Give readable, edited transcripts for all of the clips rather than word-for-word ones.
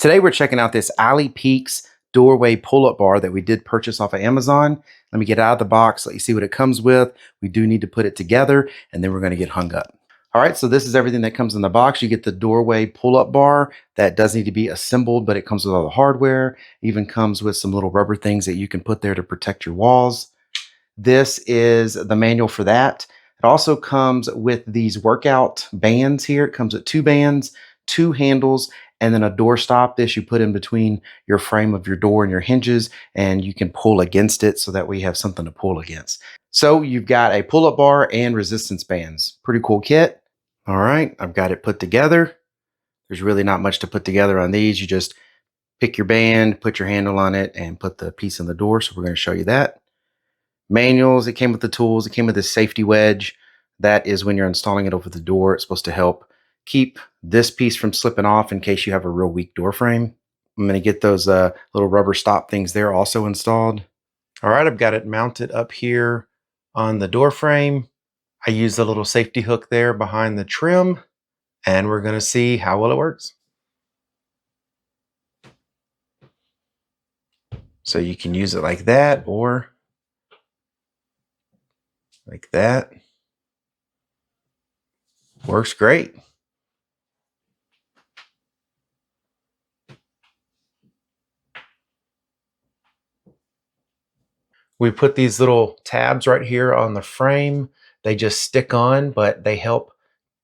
Today we're checking out this Alley Peaks doorway pull-up bar that we did purchase off of Amazon. Let me get it out of the box, let you see what it comes with. We do need to put it together and then we're going to get hung up. All right, so this is everything that comes in the box. You get the doorway pull-up bar that does need to be assembled, but it comes with all the hardware. It even comes with some little rubber things that you can put there to protect your walls. This is the manual for that. It also comes with these workout bands here. It comes with 2 bands, 2 handles, and then a door stop. This you put in between your frame of your door and your hinges, and you can pull against it so that we have something to pull against. So you've got a pull-up bar and resistance bands. Pretty cool kit. All right, I've got it put together. There's really not much to put together on these. You just pick your band, put your handle on it, and put the piece in the door. So we're going to show you that. Manuals, it came with the tools. It came with this safety wedge. That is when you're installing it over the door. It's supposed to help keep this piece from slipping off in case you have a real weak door frame. I'm going to get those little rubber stop things there also installed. All right, I've got it mounted up here on the door frame. I use the little safety hook there behind the trim, and we're going to see how well it works. So you can use it like that or like that. Works great. We put these little tabs right here on the frame. They just stick on, but they help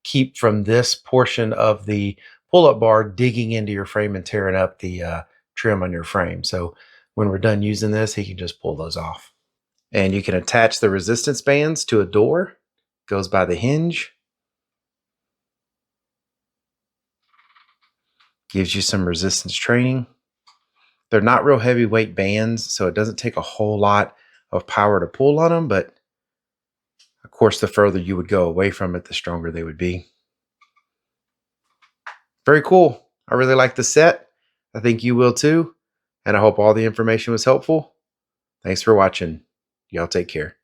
keep from this portion of the pull-up bar digging into your frame and tearing up the trim on your frame. So when we're done using this, he can just pull those off. And you can attach the resistance bands to a door. Goes by the hinge. Gives you some resistance training. They're not real heavyweight bands, so it doesn't take a whole lot of power to pull on them, but of course, the further you would go away from it, the stronger they would be. Very cool. I really like the set. I think you will too. And I hope all the information was helpful. Thanks for watching. Y'all take care.